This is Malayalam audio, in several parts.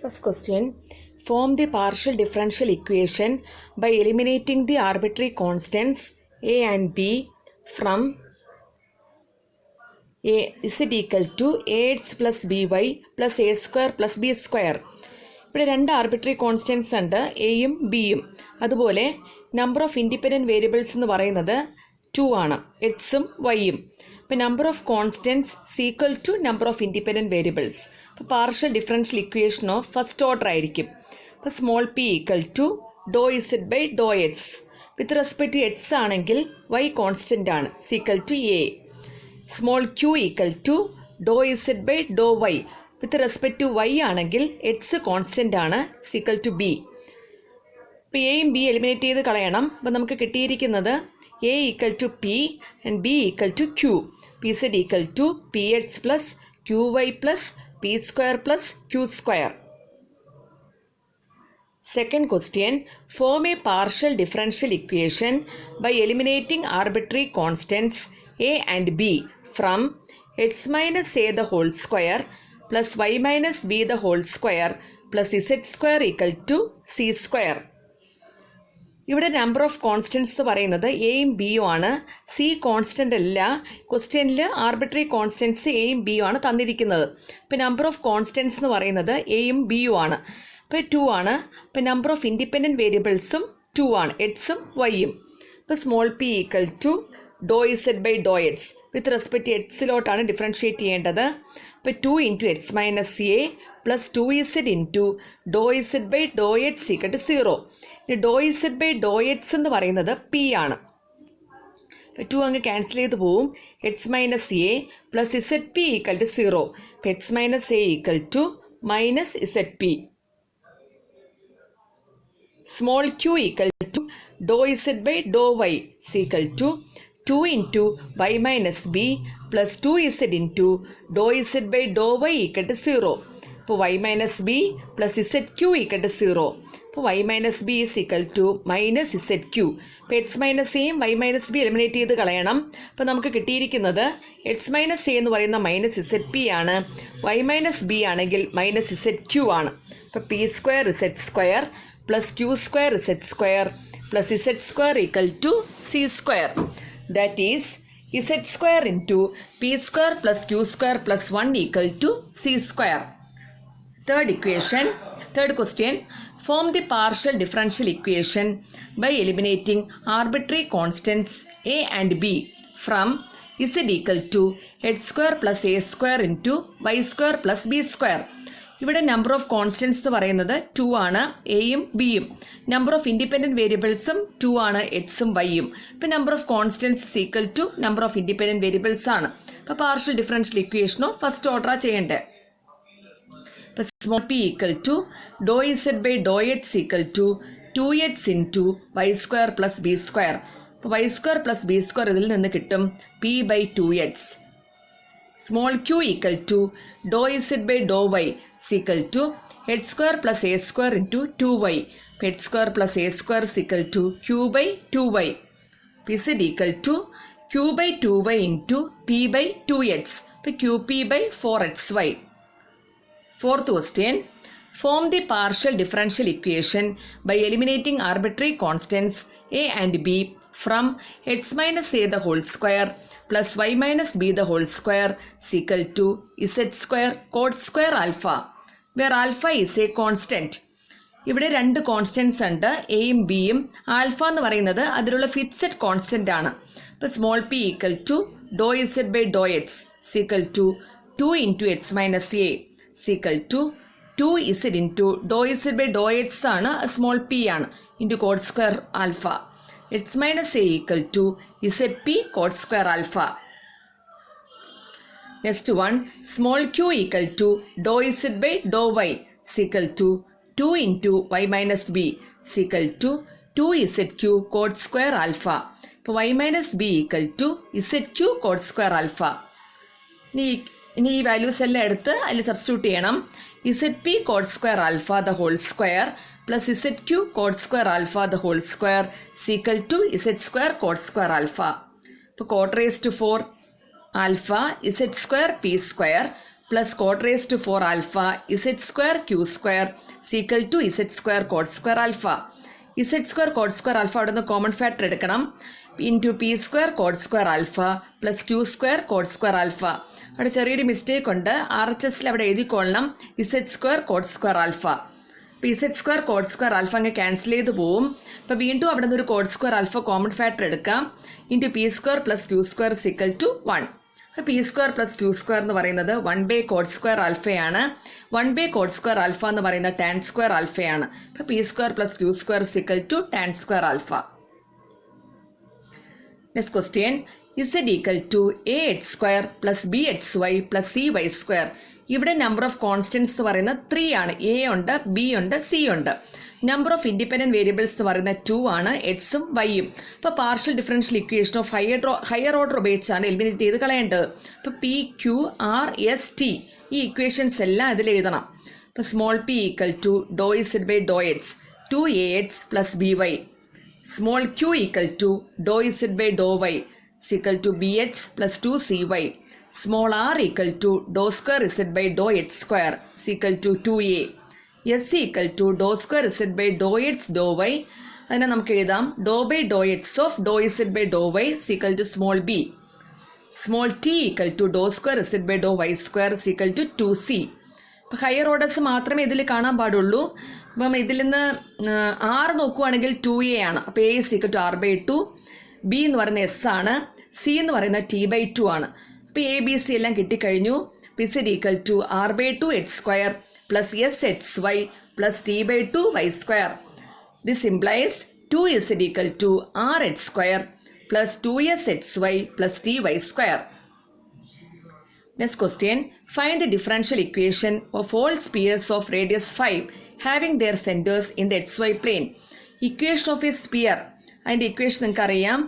First question, form the partial differential equation by eliminating the arbitrary constants a and b from a is it equal to ax plus by plus a square plus b square. ഇവിടെ രണ്ട് ആർബിട്രറി കോൺസ്റ്റൻസ് ഉണ്ട്, എയും ബിയും. അതുപോലെ നമ്പർ ഓഫ് ഇൻഡിപെൻഡൻറ്റ് വേരിയബിൾസ് എന്ന് പറയുന്നത് 2 ആണ്, എക്സും വൈയും. ഇപ്പോൾ number of constants equal to number of independent variables. അപ്പോൾ partial differential equation of first order ആയിരിക്കും. അപ്പോൾ small p equal to Dr z by Dr x. With respect to x ആണെങ്കിൽ വൈ കോൺസ്റ്റൻ്റ് ആണ്, equal to a. Small q equal to Dr z by do y. With respect to y ആണെങ്കിൽ എക്സ് കോൺസ്റ്റൻ്റ് ആണ്, ഈക്വൽ ടു ബി. ഇപ്പോൾ എയും ബി എലിമിനേറ്റ് ചെയ്ത് കളയണം. അപ്പോൾ നമുക്ക് കിട്ടിയിരിക്കുന്നത് a equal to p and b equal to q. P z equal to p x plus q y plus p square plus q square. Second question, form a partial differential equation by eliminating arbitrary constants a and b from x minus a the whole square plus y minus b the whole square plus z square equal to c square. ഇവിടെ നമ്പർ ഓഫ് കോൺസ്റ്റൻസ് എന്ന് പറയുന്നത് എയും ബിയും ആണ്. സി കോൺസ്റ്റൻ്റ് അല്ല. ക്വസ്റ്റ്യനിൽ ആർബിട്രറി കോൺസ്റ്റൻസ് എയും ബിയും ആണ് തന്നിരിക്കുന്നത്. ഇപ്പോൾ നമ്പർ ഓഫ് കോൺസ്റ്റൻസ് എന്ന് പറയുന്നത് എയും ബിയും ആണ്. ഇപ്പോൾ 2 ആണ്. ഇപ്പോൾ നമ്പർ ഓഫ് ഇൻഡിപെൻഡൻറ്റ് വേരിയബിൾസും 2 ആണ്, എക്സും വൈയും. ഇപ്പോൾ small p equal to Dr z by Dr x. With respect to എക്സിലോട്ടാണ് ഡിഫറൻഷ്യേറ്റ് ചെയ്യേണ്ടത്. ഇപ്പോൾ 2 into x minus a plus 2z into Dr z by Dr x equal to 0. ഇനി do z by Dr x എന്ന് പറയുന്നത് പി ആണ്. 2 അങ്ങ് ക്യാൻസൽ ചെയ്ത് പോവും. X minus a plus z p equal to 0. ഇപ്പോൾ x minus a equal to minus z p. Small q equal to dou z by dou y is equal to 2 into y minus b plus 2z into dou z by dou y equal to 0. അപ്പോൾ y minus b plus zq equal to 0. അപ്പോൾ y minus b is equal to minus zq. അപ്പോൾ x minus എയും y minus b എലിമിനേറ്റ് ചെയ്ത് കളയണം. അപ്പോൾ നമുക്ക് കിട്ടിയിരിക്കുന്നത് x minus a എന്ന് പറയുന്ന മൈനസ് zp ആണ്, y minus b ആണെങ്കിൽ മൈനസ് zq ആണ്. അപ്പോൾ p square z square plus q square z square plus z square equal to c square. That is z square into p square plus q square plus 1 equal to c square. Third question, form the partial differential equation by eliminating arbitrary constants a and b from z equal to x square plus a square into y square plus b square. ഇവിടെ നമ്പർ ഓഫ് കോൺസ്റ്റൻസ് എന്ന് പറയുന്നത് 2 ആണ്, എയും ബിയും. നമ്പർ ഓഫ് ഇൻഡിപെൻഡൻറ്റ് വേരിയബിൾസും 2 ആണ്, എക്സും വൈയും. ഇപ്പോൾ number of constants equal to number of independent variables ആണ്. ഇപ്പോൾ പാർഷ്യൽ ഡിഫറൻഷ്യൽ ഇക്വേഷനോ ഫസ്റ്റ് ഓർഡർ ചെയ്യേണ്ടത്. ഇപ്പോൾ small p equal to Dr z by Dr x equal to 2x into y square plus b square. അപ്പോൾ y square plus b square ഇതിൽ നിന്ന് കിട്ടും p by 2x. Small q equal to Dr z by do y equal to x square plus a square into 2y. x square plus a square is equal to q by 2y. P is equal to q by 2y into p by 2x. qp by 4xy. Fourth question, form the partial differential equation by eliminating arbitrary constants a and b from x minus a the whole square plus y minus b the whole square is equal to z square cot square alpha, where alpha is a constant. ഇവിടെ രണ്ട് കോൺസ്റ്റൻസ് ഉണ്ട്, എയും ബിയും. ആൽഫ എന്ന് പറയുന്നത് അതിലുള്ള ഫിക്സഡ് കോൺസ്റ്റൻ്റ് ആണ്. ഇപ്പോൾ small p equal to Dr z by Dr x equal to 2 into x minus a equal to 2 z into Dr z by Dr x ആണ്, സ്മോൾ പി ആണ്, into cot square alpha. x minus a equal to zp cot square alpha. Next one, small q equal to dou z by dou y equal to 2 into y minus b equal to 2zq cot square alpha. ഇപ്പോൾ y minus b equal to zq cot square alpha. ഇനി ഈ വാല്യൂസ് എല്ലാം എടുത്ത് അതിൽ സബ്സ്റ്റിറ്റ്യൂട്ട് ചെയ്യണം. zp cot square alpha the whole square plus zq cot square alpha the whole square is equal to z square cot square alpha. ഇപ്പോൾ cot raised to 4 alpha z square p square plus cot raised to 4 alpha z square q square is equal to z square cot square alpha. Z square cot square alpha അവിടെ നിന്ന് കോമൺ ഫാക്ടർ എടുക്കണം. Into p square cot square alpha plus q square cot square alpha. അവിടെ ചെറിയൊരു മിസ്റ്റേക്ക് ഉണ്ട്. RHSൽ അവിടെ എഴുതിക്കൊള്ളണം z square cot square alpha. അപ്പോൾ z square cot square alpha അങ്ങ് ക്യാൻസൽ ചെയ്ത് പോവും. അപ്പോൾ വീണ്ടും അവിടെ നിന്ന് ഒരു cot square alpha common factor എടുക്കാം. Into p square plus q square equal to 1. അപ്പോൾ p square plus q square എന്ന് പറയുന്നത് 1 കോട്ട് സ്ക്വയർ ആൽഫയാണ്. 1 കോട്ട് സ്ക്വയർ ആൽഫ എന്ന് പറയുന്നത് ടാൻ സ്ക്വയർ ആൽഫയാണ്. അപ്പോൾ p square plus q square equal to tan square alpha. Next question, z equal to ax square plus bxy plus cy square. ഇവിടെ നമ്പർ ഓഫ് കോൺസ്റ്റൻസ് എന്ന് പറയുന്നത് 3 ആണ്. എ ഉണ്ട്, ബി ഉണ്ട്, സി ഉണ്ട്. നമ്പർ ഓഫ് ഇൻഡിപെൻഡൻറ്റ് വേരിയബിൾസ് എന്ന് പറയുന്നത് 2 ആണ്, എക്സും വൈയും. അപ്പോൾ partial differential equation of higher order ഉപയോഗിച്ചാണ് എലിമിനേറ്റ് ചെയ്ത് കളയേണ്ടത്. അപ്പോൾ p q r s t ഈ ഇക്വേഷൻസ് എല്ലാം ഇതിൽ എഴുതണം. അപ്പോൾ small p equal to Dr z by Dr x 2ax plus b y. Small q equal to dou z by dou y is equal to bx plus 2cy. Small r equal to dou square z by dou x square is equal to 2a. S equal to dou square z by dou x dou y. അതിനെ നമുക്ക് എഴുതാം do by Dr x of do z by do y is equal to small b. Small t equal to dou square z by dou y square is equal to 2c. ഇപ്പോൾ ഹയർ ഓർഡേഴ്സ് മാത്രമേ ഇതിൽ കാണാൻ പാടുള്ളൂ. അപ്പം ഇതിൽ നിന്ന് ആർ നോക്കുകയാണെങ്കിൽ 2a ആണ്. അപ്പോൾ a is equal to r by 2, b എന്ന് പറയുന്നത് എസ് ആണ്, സി എന്ന് പറയുന്നത് ടി ബൈ 2 ആണ്. അപ്പോൾ എ ബി സി എല്ലാം കിട്ടിക്കഴിഞ്ഞു. Z equal to r by 2 x square plus s x y plus t by 2 y square. This implies 2 z equal to r x square plus 2s x y plus t y square. Next question, find the differential equation of all spheres of radius 5 having their centers in the xy plane. Equation of a sphere and equation നിങ്ങൾക്ക് അറിയാം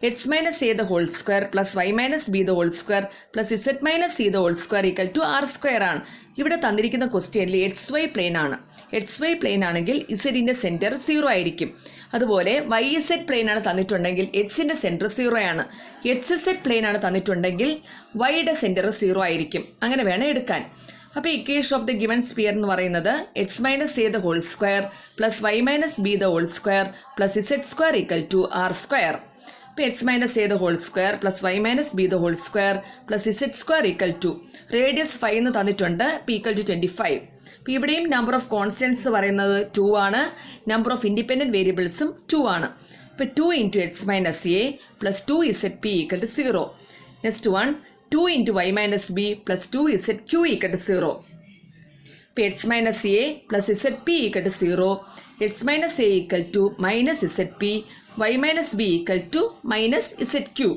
x minus a the whole square plus y minus b the whole square plus z minus c the whole square equal to r square ആണ്. ഇവിടെ തന്നിരിക്കുന്ന ക്വസ്റ്റ്യനിൽ xy പ്ലെയിൻ ആണ്. xy പ്ലെയിൻ ആണെങ്കിൽ ഇസഡിൻ്റെ സെൻറ്റർ 0 ആയിരിക്കും. അതുപോലെ വൈ ഇസഡ് പ്ലെയിൻ ആണ് തന്നിട്ടുണ്ടെങ്കിൽ എക്സിൻ്റെ സെൻറ്റർ 0 ആണ്. എക്സ് ഇസഡ് പ്ലെയിൻ ആണ് തന്നിട്ടുണ്ടെങ്കിൽ വൈയുടെ സെൻറ്റർ 0 ആയിരിക്കും. അങ്ങനെ വേണം എടുക്കാൻ. അപ്പോൾ equation of the given sphere എന്ന് പറയുന്നത് x minus a the whole square plus y minus b the whole square plus z square equal to r square. അപ്പോൾ x minus a the whole square plus y minus b the whole square plus z square equal to radius 5 എന്ന് തന്നിട്ടുണ്ട്, പി ഈക്വൽ ടു 25. അപ്പോൾ ഇവിടെയും നമ്പർ ഓഫ് കോൺസ്റ്റൻസ് പറയുന്നത് 2 ആണ്, നമ്പർ ഓഫ് ഇൻഡിപെൻഡൻറ്റ് വേരിയബിൾസും 2 ആണ്. ഇപ്പോൾ 2 into x minus a plus 2z p equal to 0. Next one 2 into y minus b plus 2zq equal to 0. ഇപ്പോൾ x minus a plus z p equal to 0. X minus a equal to minus z p, y minus b equal to minus z q.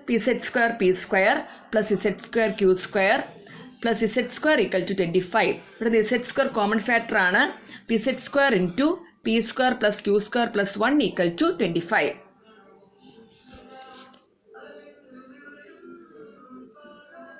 P z square p square plus z square q square plus z square equal to 25. ഇവിടെ ഇസഡ് സ്ക്വയർ കോമൺ ഫാക്ടർ ആണ്. Z square into p square plus q square plus 1 equal to 25.